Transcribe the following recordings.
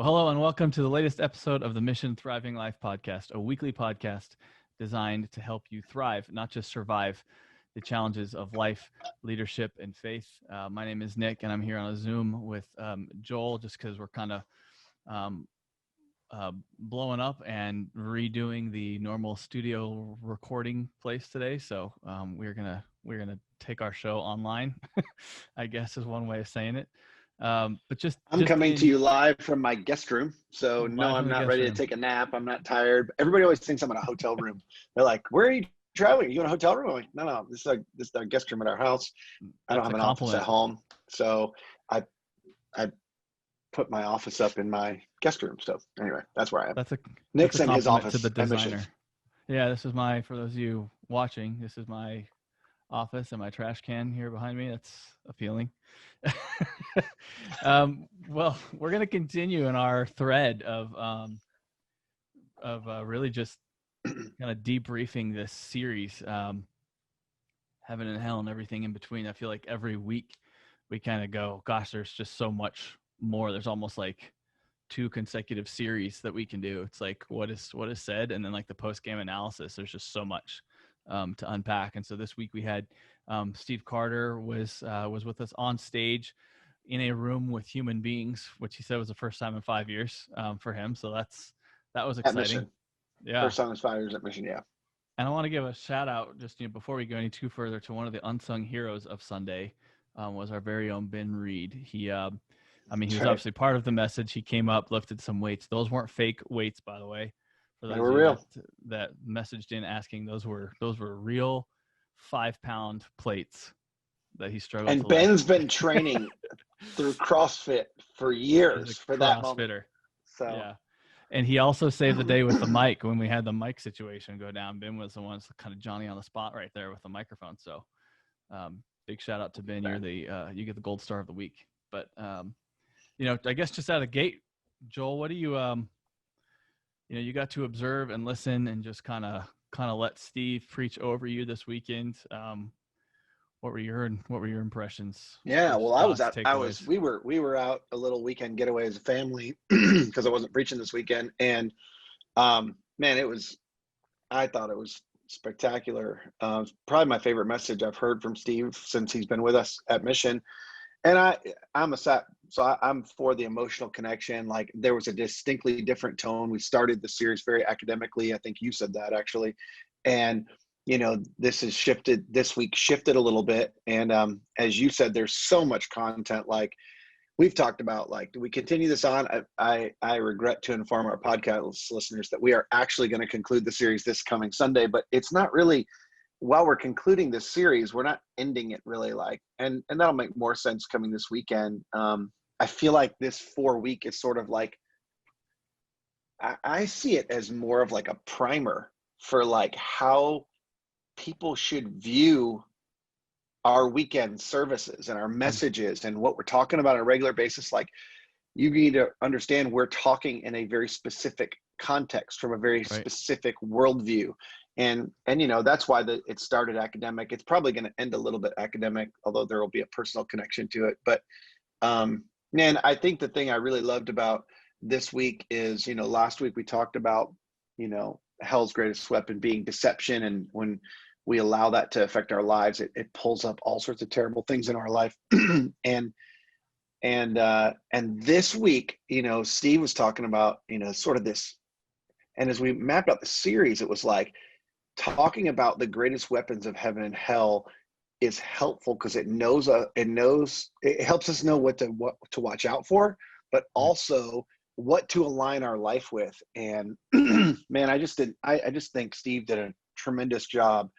Well, hello and welcome to the latest episode of the Mission Thriving Life podcast, a weekly podcast designed to help you thrive, not just survive the challenges of life, leadership, and faith. My name is Nick, and I'm here on a Zoom with Joel, just because we're kind of blowing up and redoing the normal studio recording place today. So we're gonna take our show online, I guess is one way of saying it. But I'm coming to you live from my guest room. So no, I'm not ready to take a nap. I'm not tired. Everybody always thinks I'm in a hotel room. They're like, "Where are you traveling? Are you in a hotel room?" I'm like, no, this is our guest room at our house. I don't have an office at home. So I put my office up in my guest room. So anyway, that's where I am. Nick's in his office to the designer. Yeah, this is for those of you watching, this is my office and my trash can here behind me. That's appealing. Well, we're going to continue in our thread of really just kind of debriefing this series, heaven and hell and everything in between. I feel like every week we kind of go, gosh, there's just so much more. There's almost like 2 consecutive series that we can do. It's like what is said, and then like the post-game analysis. There's just so much to unpack. And so this week we had Steve Carter was with us on stage in a room with human beings, which he said was the first time in 5 years for him. So that was exciting. At Mission. Yeah, first time in 5 years at Mission. Yeah. And I want to give a shout out, just before we go any too further, to one of the unsung heroes of Sunday. Was our very own Ben Reed. He was obviously part of the message. He came up, lifted some weights. Those weren't fake weights, by the way. They were real. That messaged in asking, those were real 5-pound plates that he struggled. And Ben's been training through CrossFit for years for that moment. So yeah. And he also saved the day with the mic when we had the mic situation go down. Ben was the one that's kind of Johnny on the spot right there with the microphone. So big shout out to Ben. You're you get the gold star of the week. But I guess just out of the gate, Joel, what do you you got to observe and listen and just kind of let Steve preach over you this weekend. What were your impressions? Yeah, well, we were out a little weekend getaway as a family because I wasn't preaching this weekend. And man, I thought it was spectacular. Probably my favorite message I've heard from Steve since he's been with us at Mission. And I'm for the emotional connection. Like, there was a distinctly different tone. We started the series very academically. I think you said that actually. And, this week shifted a little bit. And as you said, there's so much content. Like we've talked about, like, do we continue this on? I regret to inform our podcast listeners that we are actually going to conclude the series this coming Sunday, but it's not really, while we're concluding this series, we're not ending it really, and that'll make more sense coming this weekend. I feel like this 4-week is sort of like, I see it as more of like a primer for like how people should view our weekend services and our messages and what we're talking about on a regular basis. Like, you need to understand we're talking in a very specific context from a very specific worldview. And that's why it started academic. It's probably going to end a little bit academic, although there will be a personal connection to it. But man, I think the thing I really loved about this week is, last week we talked about, hell's greatest weapon being deception. And when we allow that to affect our lives, it pulls up all sorts of terrible things in our life. And this week, Steve was talking about, sort of this. And as we mapped out the series, it was like, talking about the greatest weapons of heaven and hell is helpful because it helps us know what to watch out for, but also what to align our life with. And man, I just think Steve did a tremendous job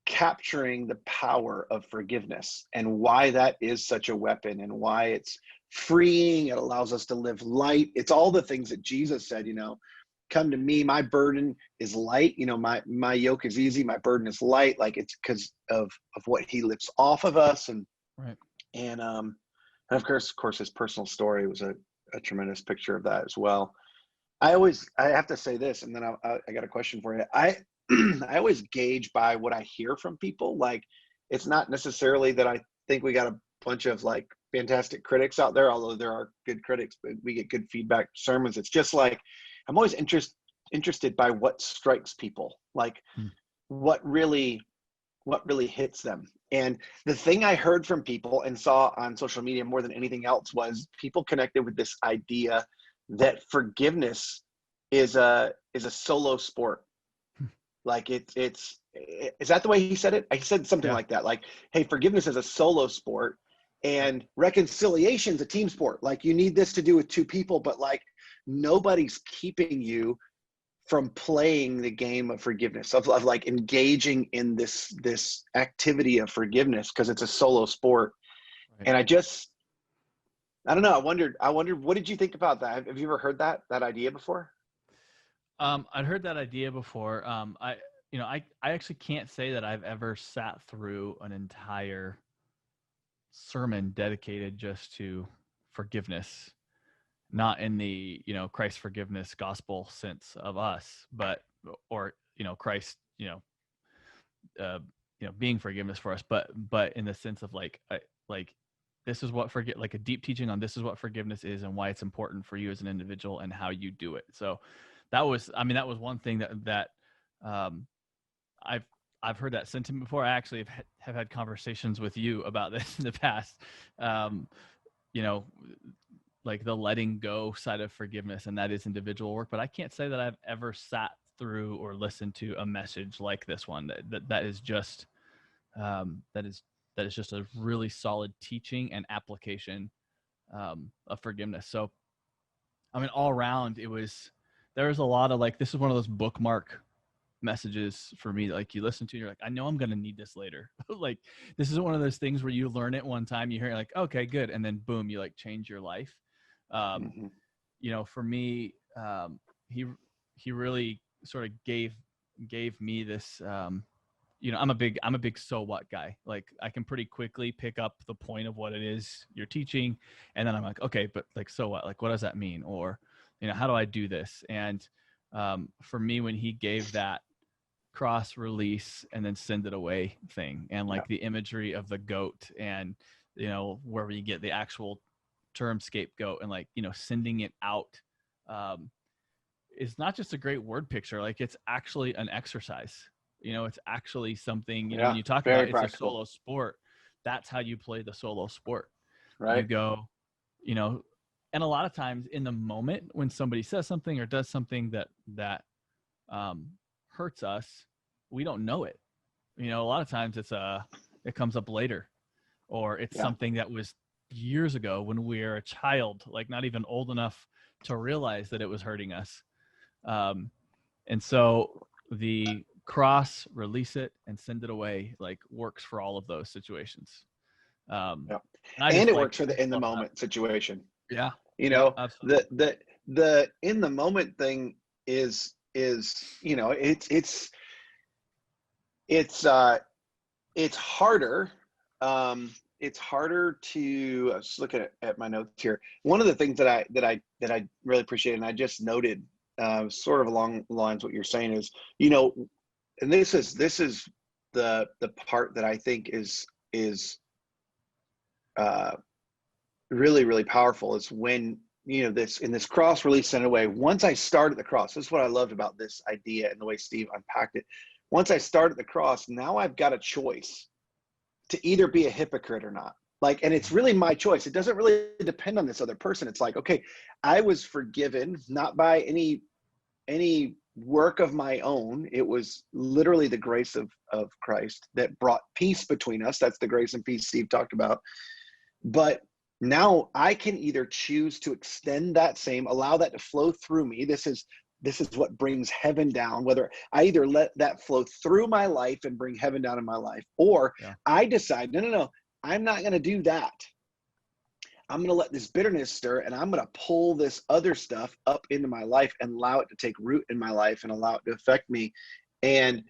capturing the power of forgiveness and why that is such a weapon and why it's freeing. It allows us to live light. It's all the things that Jesus said, come to me, my burden is light. My yoke is easy, my burden is light. Like, it's because of what he lifts off of us. And of course his personal story was a tremendous picture of that as well. I have to say this, and then I got a question for you. I always gauge by what I hear from people. Like, it's not necessarily that I think we got a bunch of like fantastic critics out there, although there are good critics, but we get good feedback sermons. It's just like, I'm always interested by what strikes people, like what really hits them. And the thing I heard from people and saw on social media more than anything else was people connected with this idea that forgiveness is a solo sport. Like is that the way he said it? He said something like that. Like, hey, forgiveness is a solo sport and reconciliation is a team sport. Like, you need this to do with two people, but like nobody's keeping you from playing the game of forgiveness, of like engaging in this activity of forgiveness, because it's a solo sport. Right. And I don't know. I wondered, what did you think about that? Have you ever heard that idea before? I'd heard that idea before. I actually can't say that I've ever sat through an entire sermon dedicated just to forgiveness, not in the, Christ forgiveness gospel sense of us, but, or, Christ, being forgiveness for us, but in the sense of like this is what like a deep teaching on this is what forgiveness is and why it's important for you as an individual and how you do it. So that was one thing that I've heard that sentiment before. I actually have had conversations with you about this in the past. Like the letting go side of forgiveness, and that is individual work. But I can't say that I've ever sat through or listened to a message like this one that is just a really solid teaching and application of forgiveness. So, all around there was a lot of like, this is one of those bookmark messages for me, like you listen to, you're like, I know I'm going to need this later. Like, this is one of those things where you learn it one time, you hear it, like, okay, good. And then boom, you like change your life. For me, he really sort of gave me this, I'm a big so what guy. Like, I can pretty quickly pick up the point of what it is you're teaching. And then I'm like, okay, but like, so what? Like, what does that mean? Or, how do I do this? And for me, when he gave that cross, release, and then send it away thing, and like the imagery of the goat, and where we get the actual term scapegoat, and like sending it out is not just a great word picture. Like, it's actually an exercise. It's actually something, when you talk about it's a solo sport, that's how you play the solo sport. Right. You go, and a lot of times in the moment when somebody says something or does something that hurts us, we don't know it. A lot of times it comes up later, or it's something that was years ago when we were a child, like not even old enough to realize that it was hurting us. And so the cross, release it, and send it away, like, works for all of those situations. And it works for the in the moment situation. Yeah. The in the moment thing is it's harder. It's harder to, I was just looking at my notes here. One of the things that I really appreciate, and I just noted, sort of along the lines of what you're saying, is, and this is the part that I think is really, really powerful, is when, this in this cross, release, send away. Once I start at the cross, this is what I loved about this idea and the way Steve unpacked it. Once I start at the cross, now I've got a choice to either be a hypocrite or not. Like, and it's really my choice. It doesn't really depend on this other person. It's like, okay, I was forgiven, not by any work of my own. It was literally the grace of Christ that brought peace between us. That's the grace and peace Steve talked about. But now I can either choose to extend that same, allow that to flow through me. This is what brings heaven down, whether I either let that flow through my life and bring heaven down in my life, or I decide, no, I'm not going to do that. I'm going to let this bitterness stir, and I'm going to pull this other stuff up into my life and allow it to take root in my life and allow it to affect me. And,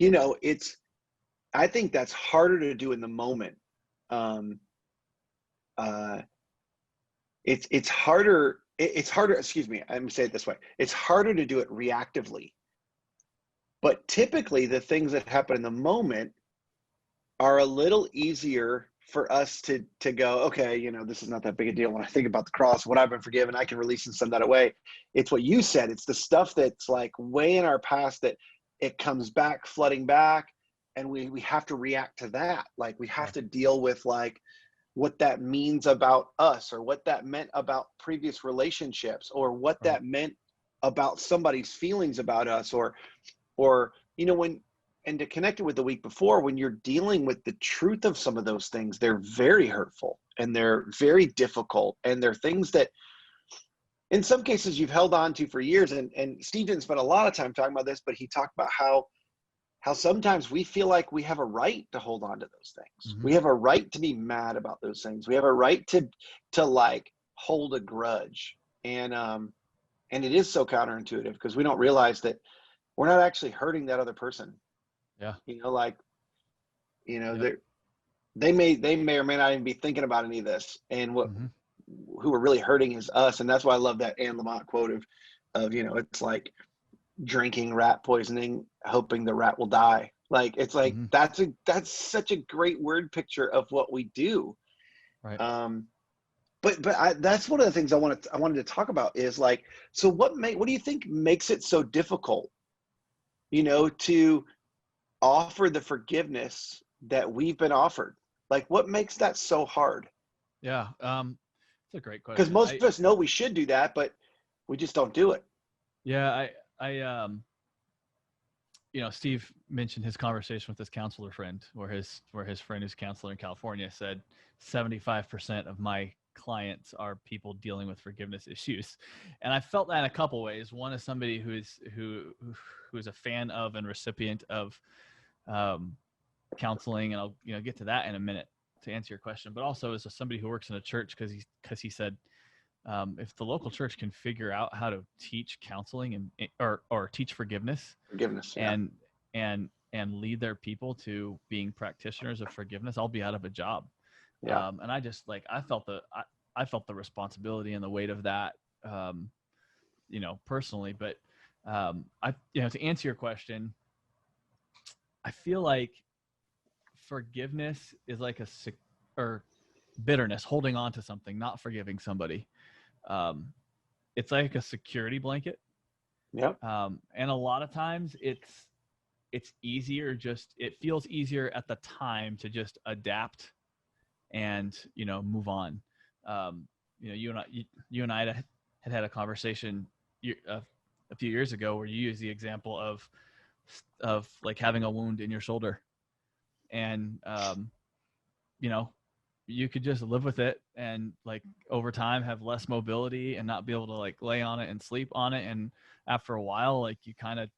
I think that's harder to do in the moment. It's harder, excuse me, I'm going to say it this way. It's harder to do it reactively. But typically the things that happen in the moment are a little easier for us to go, okay, this is not that big a deal. When I think about the cross, what I've been forgiven, I can release and send that away. It's what you said. It's the stuff that's like way in our past that it comes back, flooding back, and we have to react to that. Like we have to deal with like what that means about us, or what that meant about previous relationships, or what that meant about somebody's feelings about us, or and to connect it with the week before, when you're dealing with the truth of some of those things, they're very hurtful and they're very difficult. And they're things that in some cases you've held on to for years. And Steve didn't spend a lot of time talking about this, but he talked about how sometimes we feel like we have a right to hold on to those things. Mm-hmm. We have a right to be mad about those things. We have a right to like hold a grudge. And it is so counterintuitive because we don't realize that we're not actually hurting that other person. Yeah. They may or may not even be thinking about any of this. And who we're really hurting is us. And that's why I love that Anne Lamott quote of, it's like drinking rat poisoning, hoping the rat will die. Like, it's like, that's such a great word picture of what we do. Right. But that's one of the things I wanted to talk about is like, so what do you think makes it so difficult, to offer the forgiveness that we've been offered? Like, what makes that so hard? Yeah. It's a great question. Because most of us know we should do that, but we just don't do it. Yeah. Steve mentioned his conversation with his counselor friend, where his friend who's counselor in California said 75% of my clients are people dealing with forgiveness issues. And I felt that in a couple ways. One is somebody who is a fan of and recipient of counseling, and I'll get to that in a minute to answer your question, but also as somebody who works in a church, because he said if the local church can figure out how to teach counseling or teach forgiveness, yeah. and lead their people to being practitioners of forgiveness, I'll be out of a job. Yeah. And I just I felt the responsibility and the weight of that, personally. But to answer your question, I feel like forgiveness is like or bitterness, holding on to something, not forgiving somebody. It's like a security blanket. Yeah. And a lot of times it's easier, it feels easier at the time to just adapt and, move on. You and I had a conversation a few years ago where you used the example of like having a wound in your shoulder, and, you could just live with it and like over time have less mobility and not be able to like lay on it and sleep on it. And after a while, like you kind of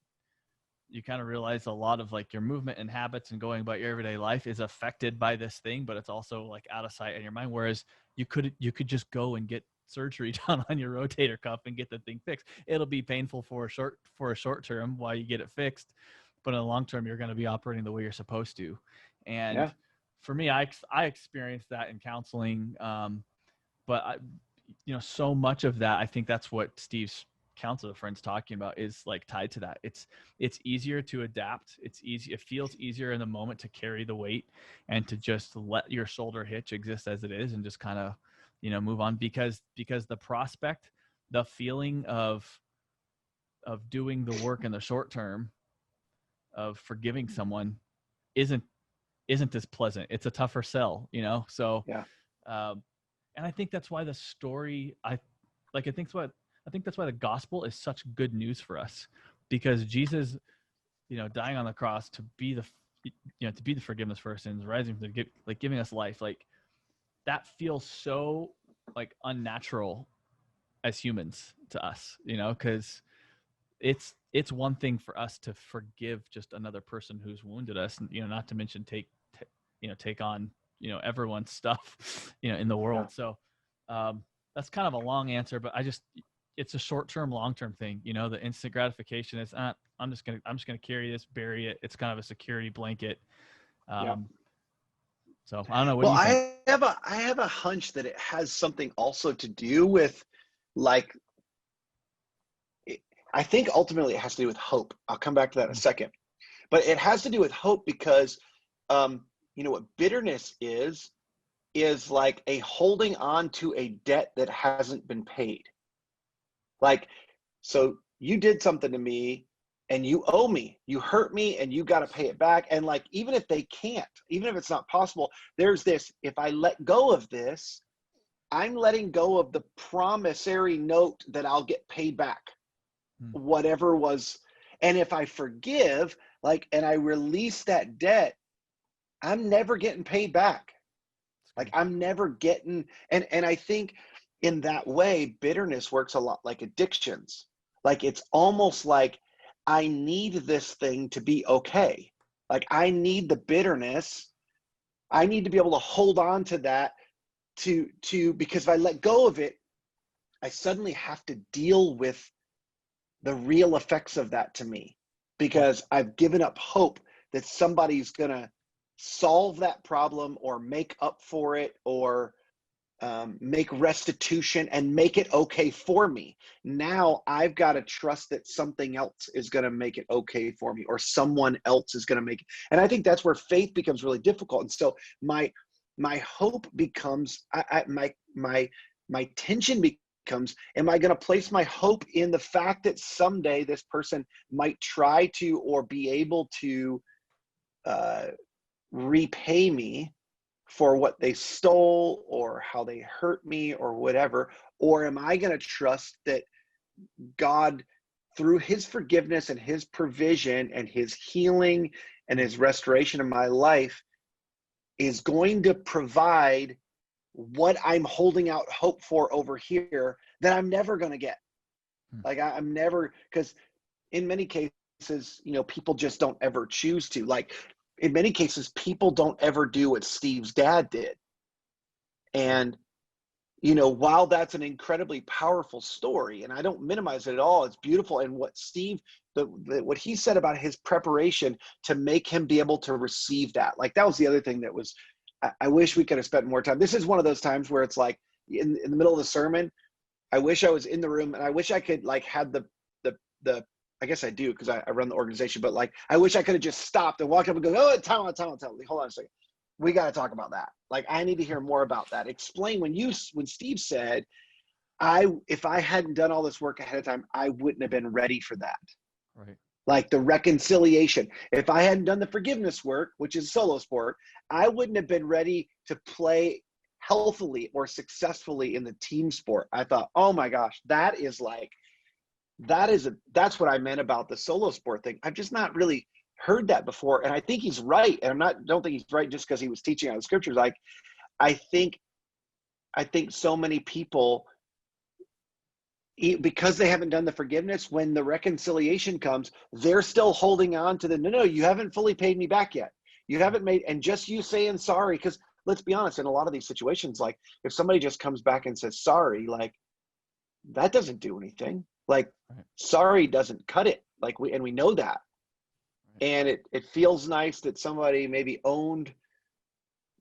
realize a lot of like your movement and habits and going about your everyday life is affected by this thing, but it's also like out of sight in your mind. Whereas you could just go and get surgery done on your rotator cuff and get the thing fixed. It'll be painful for a short term while you get it fixed, but in the long term, you're going to be operating the way you're supposed to. And for me, I experienced that in counseling. But so much of that, I think that's what Steve's counselor friend's talking about is like tied to that. It's easier to adapt. It feels easier in the moment to carry the weight and to just let your shoulder hitch exist as it is and just kind of, move on, because the prospect, the feeling of doing the work in the short term of forgiving someone isn't as pleasant. It's a tougher sell, So, yeah. And I think that's why the story, I think that's why the gospel is such good news for us, because Jesus, dying on the cross to be the forgiveness for our sins, rising from the giving us life, like that feels so like unnatural as humans to us, because it's one thing for us to forgive just another person who's wounded us, and not to mention take on everyone's stuff in the world. So that's kind of a long answer, but it's a short-term, long-term thing. The instant gratification is I'm just gonna carry this, bury it. It's kind of a security blanket. So I don't know. What do you think? I have a hunch that it has something also to do with like, I think ultimately it has to do with hope. I'll come back to that in a second, but it has to do with hope because, what bitterness is is like a holding on to a debt that hasn't been paid. Like, so you did something to me and you owe me, you hurt me, and you got to pay it back. And like, even if they can't, even if it's not possible, there's this, if I let go of this, I'm letting go of the promissory note that I'll get paid back, whatever was. And if I forgive, like, and I release that debt, I'm never getting paid back. Like, I'm never getting, and I think in that way, bitterness works a lot like addictions. Like, it's almost like I need this thing to be okay. Like, I need the bitterness. I need to be able to hold on to that because if I let go of it, I suddenly have to deal with the real effects of that to me, because I've given up hope that somebody's going to solve that problem or make up for it, or make restitution and make it okay for me. Now I've got to trust that something else is going to make it okay for me, or someone else is going to make it. And I think that's where faith becomes really difficult. And so my hope becomes, my tension becomes, am I going to place my hope in the fact that someday this person might try to, or be able to repay me for what they stole or how they hurt me or whatever? Or am I going to trust that God, through his forgiveness and his provision and his healing and his restoration of my life, is going to provide what I'm holding out hope for over here that I'm never going to get? Like, I'm never, because in many cases, people just don't ever choose to. Like, in many cases, people don't ever do what Steve's dad did. And, while that's an incredibly powerful story, and I don't minimize it at all, it's beautiful. And what Steve, what he said about his preparation to make him be able to receive that, like, that was the other thing that was, I wish we could have spent more time. This is one of those times where it's like in the middle of the sermon, I wish I was in the room, and I wish I could like had the I guess I do, because I run the organization, but like, I wish I could have just stopped and walked up and go, oh, time out. Hold on a second. We got to talk about that. Like, I need to hear more about that. Explain when Steve said, if I hadn't done all this work ahead of time, I wouldn't have been ready for that. Right. Like the reconciliation. If I hadn't done the forgiveness work, which is solo sport, I wouldn't have been ready to play healthily or successfully in the team sport. I thought, oh my gosh, that's what I meant about the solo sport thing. I've just not really heard that before. And I think he's right. And don't think he's right just because he was teaching out of scriptures. Like, I think so many people, because they haven't done the forgiveness, when the reconciliation comes, they're still holding on to no, you haven't fully paid me back yet. You haven't made, and just you saying sorry, because let's be honest, in a lot of these situations, like, if somebody just comes back and says sorry, like, that doesn't do anything. Like, sorry doesn't cut it. Like, we know that. And it feels nice that somebody maybe owned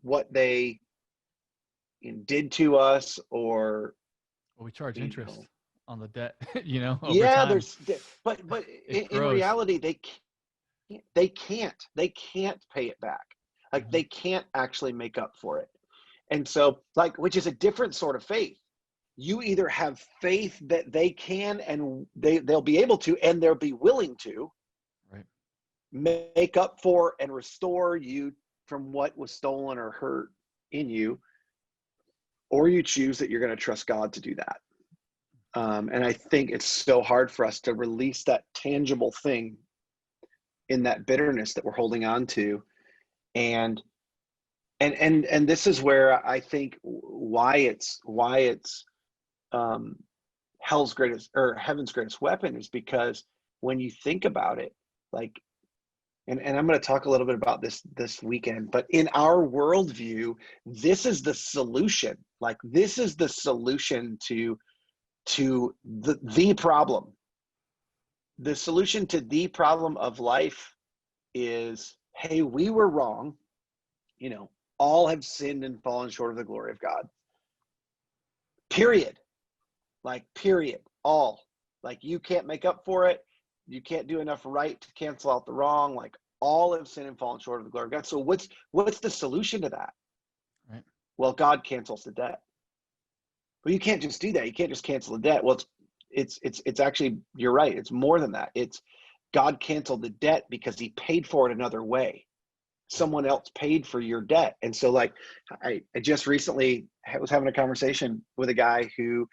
what they did to us, or we charge interest on the debt, over yeah, time. but in reality, they can't pay it back. Like, they can't actually make up for it. And so, like, which is a different sort of faith. You either have faith that they can, and they'll be able to, and they'll be willing to make up for and restore you from what was stolen or hurt in you, or you choose that you're going to trust God to do that. And I think it's so hard for us to release that tangible thing in that bitterness that we're holding on to. And this is where I think why it's hell's greatest, or heaven's greatest weapon, is because when you think about it, like, and I'm going to talk a little bit about this weekend, but in our worldview, this is the solution. Like, this is the solution to the problem. The solution to the problem of life is, hey, we were wrong. All have sinned and fallen short of the glory of God. Period. Like, period. All. Like, you can't make up for it. You can't do enough right to cancel out the wrong. Like, all have sinned and fallen short of the glory of God. So what's the solution to that? Right. well, God cancels the debt. Well, you can't just do that. You can't just cancel the debt. Well, it's actually, you're right. It's more than that. It's God canceled the debt because he paid for it another way. Someone else paid for your debt. And so like, I just recently was having a conversation with a guy who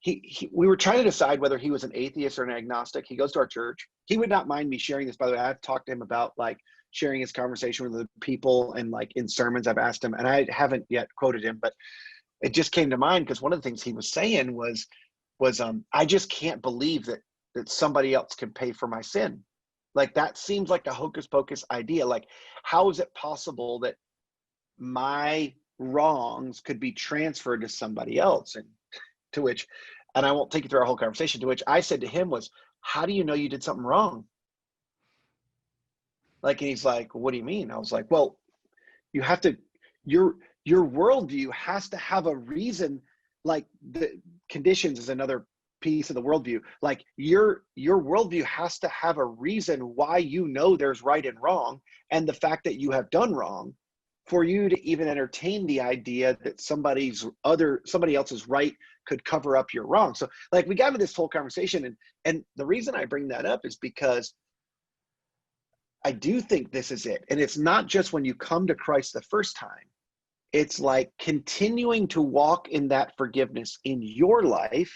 we were trying to decide whether he was an atheist or an agnostic. He goes to our church. He would not mind me sharing this. By the way, I've talked to him about like sharing his conversation with the people, and like in sermons I've asked him, and I haven't yet quoted him, but it just came to mind because one of the things he was saying was I just can't believe that somebody else can pay for my sin. Like that seems like a hocus pocus idea. Like, how is it possible that my wrongs could be transferred to somebody else? And to which, and I won't take you through our whole conversation, to which I said to him was, how do you know you did something wrong? Like, and he's like, what do you mean? I was like, well, you have to, your worldview has to have a reason. Like the conditions is another piece of the worldview. Like your worldview has to have a reason why you know there's right and wrong, and the fact that you have done wrong, for you to even entertain the idea that somebody else's right could cover up your wrong. So like we got into this whole conversation, and the reason I bring that up is because I do think this is it. And it's not just when you come to Christ the first time. It's like continuing to walk in that forgiveness in your life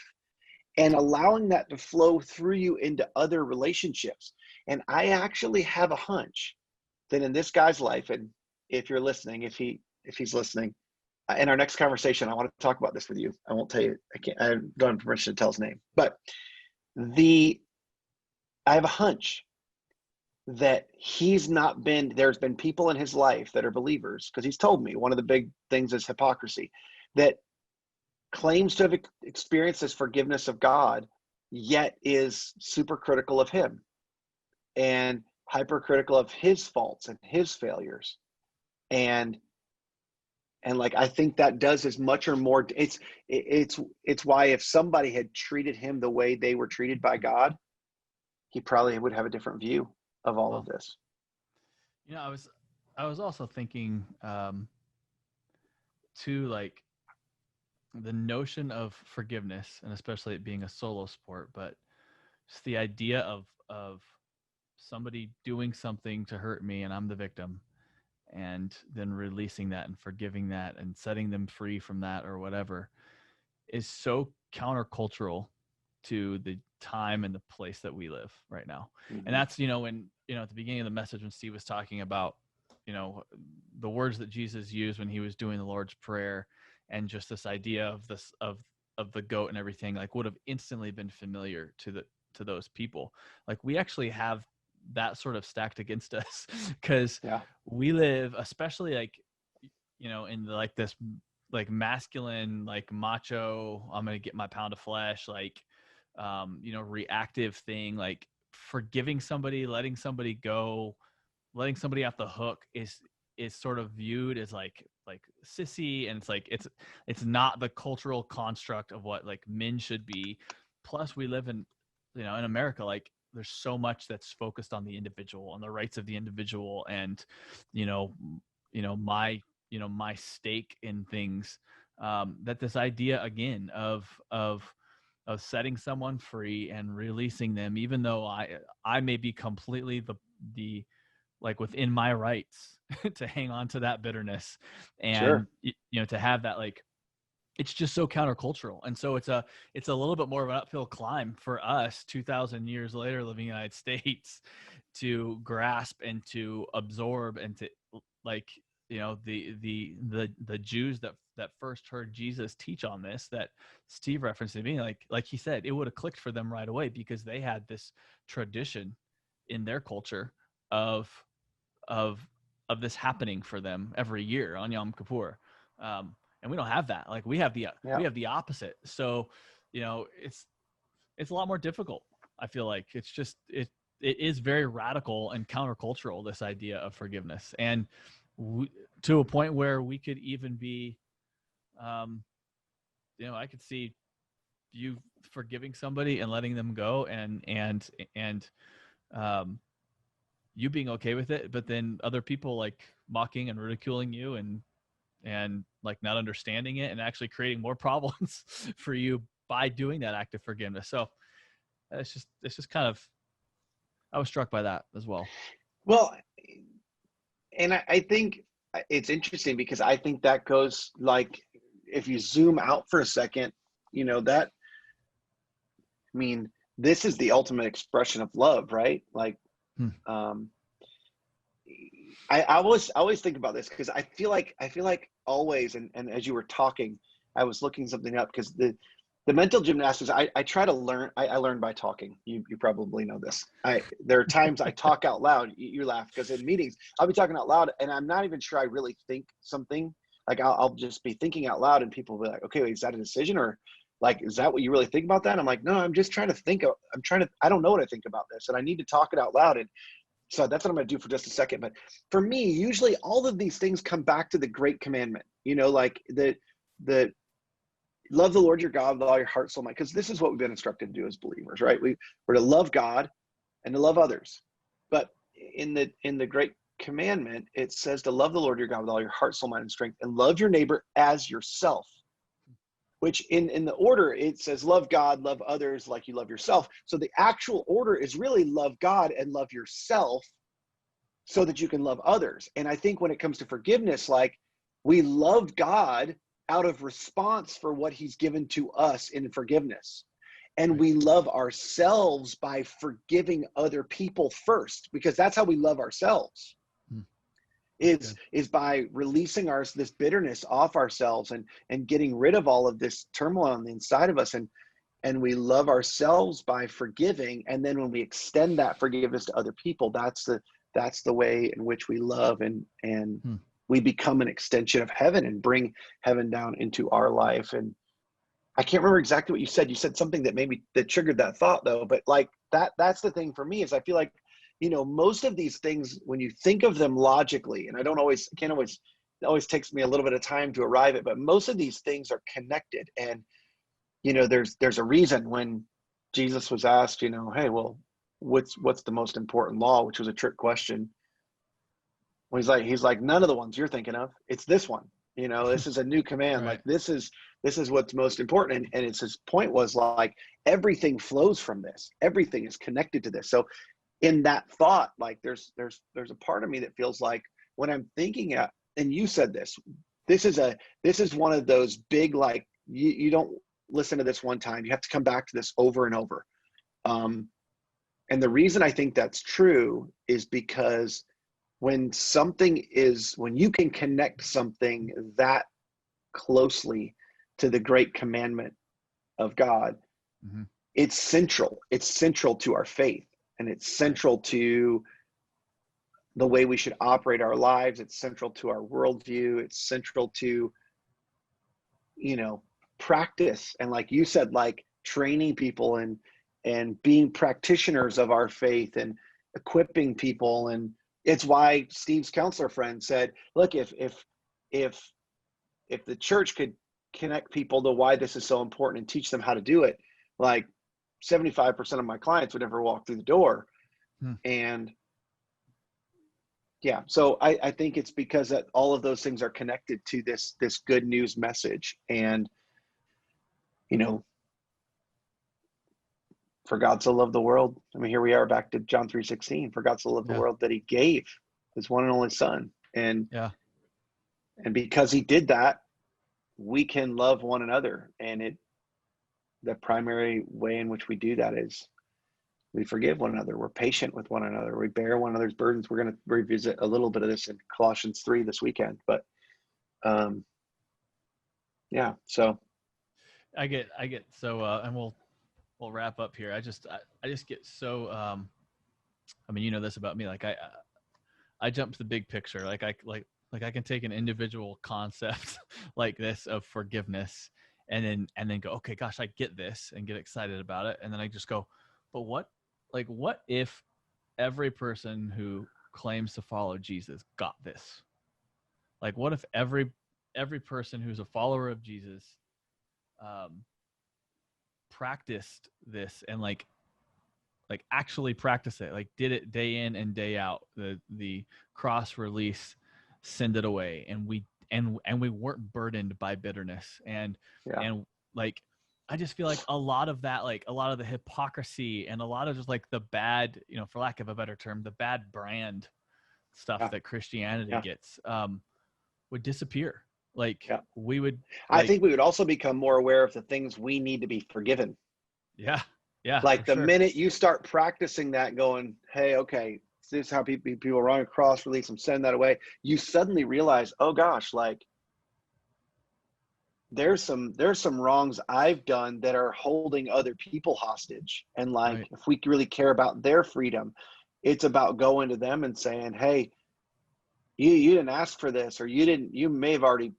and allowing that to flow through you into other relationships. And I actually have a hunch that in this guy's life, and if you're listening, if he's listening, in our next conversation, I want to talk about this with you. I won't tell you. I don't have permission to tell his name, but I have a hunch that there's been people in his life that are believers, because he's told me one of the big things is hypocrisy, that claims to have experienced this forgiveness of God, yet is super critical of him and hypercritical of his faults and his failures. And like, I think that does as much or more. It's why if somebody had treated him the way they were treated by God, he probably would have a different view of all of this. You know, I was also thinking too, like the notion of forgiveness, and especially it being a solo sport, but just the idea of somebody doing something to hurt me and I'm the victim, and then releasing that and forgiving that and setting them free from that or whatever, is so countercultural to the time and the place that we live right now. Mm-hmm. And that's, when, at the beginning of the message, when Steve was talking about, the words that Jesus used when he was doing the Lord's Prayer, and just this idea of this, of the goat and everything, like would have instantly been familiar to those people. Like we actually have that sort of stacked against us because we live, especially like, in like this, like masculine, like macho, I'm going to get my pound of flesh, like, reactive thing, like forgiving somebody, letting somebody go, letting somebody off the hook is sort of viewed as like sissy. And it's like, it's not the cultural construct of what like men should be. Plus we live in, in America, like there's so much that's focused on the individual, on the rights of the individual. And, my stake in things, that this idea again of setting someone free and releasing them, even though I may be completely the like within my rights to hang on to that bitterness, and to have that, like, it's just so countercultural. And so it's a little bit more of an uphill climb for us 2,000 years later living in the United States to grasp and to absorb, and to, like, the Jews that first heard Jesus teach on this, that Steve referenced to me, like he said, it would have clicked for them right away, because they had this tradition in their culture of this happening for them every year on Yom Kippur. And we don't have that. Like we have the opposite. So, it's a lot more difficult. I feel like it's just, it is very radical and countercultural, this idea of forgiveness. And to a point where we could even be, I could see you forgiving somebody and letting them go, and you being okay with it, but then other people like mocking and ridiculing you and and like not understanding it and actually creating more problems for you by doing that act of forgiveness. So it's just kind of, I was struck by that as well. Well, and I think it's interesting because I think that goes, like, if you zoom out for a second, that, I mean, this is the ultimate expression of love, right? Like, I always think about this because I feel like always, and as you were talking, I was looking something up because the mental gymnastics I try to learn. I learn by talking. You probably know this. There are times I talk out loud. You laugh because in meetings I'll be talking out loud and I'm not even sure I really think something. Like I'll just be thinking out loud and people will be like, okay, wait, is that a decision, or like, is that what you really think about that? And I'm like, no, I'm just trying to think. I don't know what I think about this, and I need to talk it out loud. And so that's what I'm going to do for just a second. But for me, usually all of these things come back to the great commandment, like the love the Lord your God with all your heart, soul, mind, because this is what we've been instructed to do as believers, right? We're to love God and to love others. But in the great commandment, it says to love the Lord your God with all your heart, soul, mind, and strength, and love your neighbor as yourself. Which in the order, it says love God, love others like you love yourself. So the actual order is really love God and love yourself so that you can love others. And I think when it comes to forgiveness, like, we love God out of response for what he's given to us in forgiveness. And we love ourselves by forgiving other people first, because that's how we love ourselves. Is by releasing this bitterness off ourselves and getting rid of all of this turmoil on the inside of us. And we love ourselves by forgiving. And then when we extend that forgiveness to other people, that's the way in which we love and we become an extension of heaven and bring heaven down into our life. And I can't remember exactly what you said. You said something that triggered that thought though. But like that's the thing for me, is I feel like, most of these things, when you think of them logically, and it always takes me a little bit of time to arrive at, but most of these things are connected. And, there's a reason when Jesus was asked, hey, well, what's the most important law, which was a trick question. When he's like, none of the ones you're thinking of, it's this one, this is a new command. Right. Like this is what's most important. And it's, his point was like, everything flows from this. Everything is connected to this. So in that thought, like there's a part of me that feels like when I'm thinking and you said this is one of those big, like, you don't listen to this one time, you have to come back to this over and over. And the reason I think that's true is because when you can connect something that closely to the great commandment of God, it's central to our faith. And it's central to the way we should operate our lives. It's central to our worldview. It's central to, practice. And like you said, like training people and being practitioners of our faith and equipping people. And it's why Steve's counselor friend said, look, if the church could connect people to why this is so important and teach them how to do it, like 75% of my clients would never walk through the door. And yeah, so I think it's because that all of those things are connected to this good news message. And, for God so loved the world. I mean, here we are back to John 3:16. For God so loved the world that he gave his one and only son. And because he did that, we can love one another. And the primary way in which we do that is we forgive one another. We're patient with one another. We bear one another's burdens. We're going to revisit a little bit of this in Colossians 3 this weekend. But so I get so and we'll wrap up here. I just get so I mean, this about me, like I jump to the big picture. Like I can take an individual concept like this of forgiveness and then go, okay, gosh, I get this, and get excited about it. And then I just go, but what if every person who claims to follow Jesus got this? Like, what if every person who's a follower of Jesus practiced this and like actually practice it, like did it day in and day out, the cross release, send it away, and and we weren't burdened by bitterness. And like, I just feel like a lot of that, like a lot of the hypocrisy and a lot of just like the bad, for lack of a better term, the bad brand stuff that Christianity gets, would disappear. Like we would, I think we would also become more aware of the things we need to be forgiven. Yeah. Yeah. Like the minute you start practicing that, going, hey, okay, this is how people run across, release them, send that away. You suddenly realize, oh gosh, like there's some wrongs I've done that are holding other people hostage. And like, if we really care about their freedom, it's about going to them and saying, hey, you didn't ask for this, or you may have already,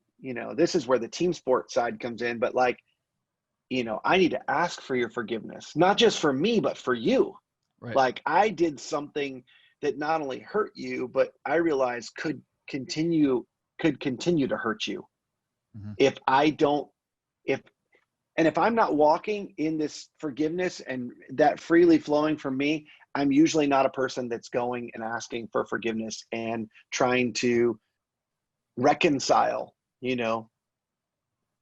this is where the team sport side comes in, but like, I need to ask for your forgiveness, not just for me, but for you. Right. Like I did something that not only hurt you, but I realized could continue to hurt you. Mm-hmm. If I'm not walking in this forgiveness and that freely flowing from me, I'm usually not a person that's going and asking for forgiveness and trying to reconcile,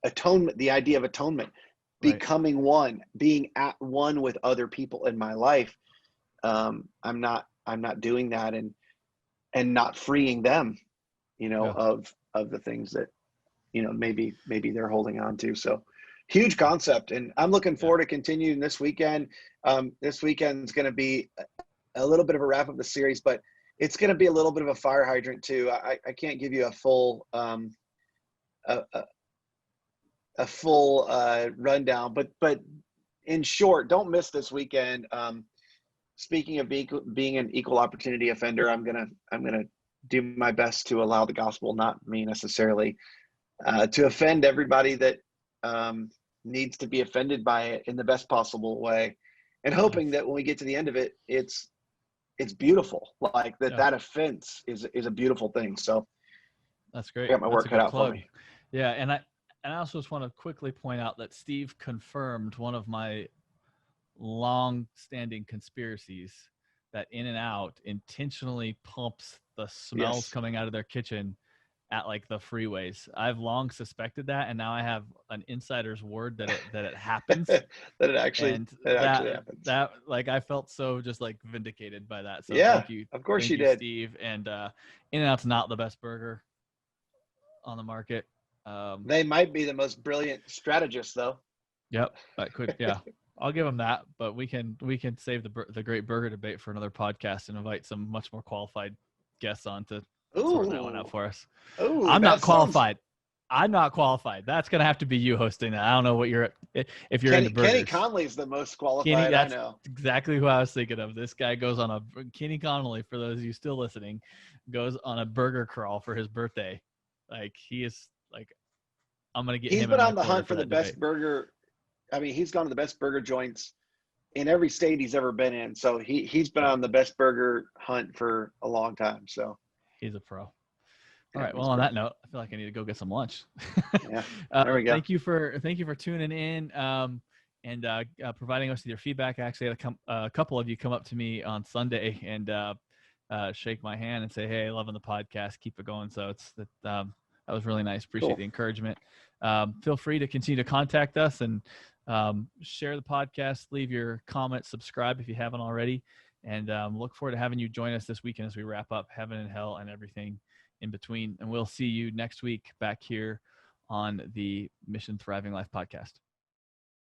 atonement, the idea of atonement, becoming one, being at one with other people in my life. I'm not doing that and not freeing them, of the things that, maybe they're holding on to. So huge concept. And I'm looking forward to continuing this weekend. This weekend's going to be a little bit of a wrap of the series, but it's going to be a little bit of a fire hydrant too. I can't give you a full, rundown, but in short, don't miss this weekend. Speaking of being an equal opportunity offender, I'm going to do my best to allow the gospel, not me necessarily, to offend everybody that needs to be offended by it in the best possible way, and hoping that when we get to the end of it, it's beautiful. Like that offense is a beautiful thing. So that's great. I got my work cut out for me. Yeah, and I also just want to quickly point out that Steve confirmed one of my long-standing conspiracies, that In-N-Out intentionally pumps the smells coming out of their kitchen at like the freeways. I've long suspected that, and now I have an insider's word that it happens. that it actually happens. That like I felt so just like vindicated by that. So yeah, thank you. Of course thank you you, did, Steve. And In-N-Out's not the best burger on the market. They might be the most brilliant strategists, though. Yep, that could. Yeah, I'll give them that. But we can save the great burger debate for another podcast and invite some much more qualified guests on to sort that one out for us. Ooh, I'm not qualified. I'm not qualified. That's gonna have to be you hosting that. I don't know what you're if you're into burgers. Kenny Conley's the most qualified. I know exactly who I was thinking of. This guy goes on Kenny Connolly, for those of you still listening, goes on a burger crawl for his birthday. Like he is like, I'm gonna get. He's been on the hunt for the best burger. I mean, he's gone to the best burger joints in every state he's ever been in. So he's been on the best burger hunt for a long time. So he's a pro. All right. Well, on that note, I feel like I need to go get some lunch. Yeah. There we go. Thank you for tuning in and providing us with your feedback. I actually had a couple of you come up to me on Sunday and shake my hand and say, "Hey, loving the podcast. Keep it going." So that was really nice. Appreciate the encouragement. Feel free to continue to contact us and share the podcast. Leave your comments. Subscribe if you haven't already. And look forward to having you join us this weekend as we wrap up Heaven and Hell and everything in between. And we'll see you next week back here on the Mission Thriving Life podcast.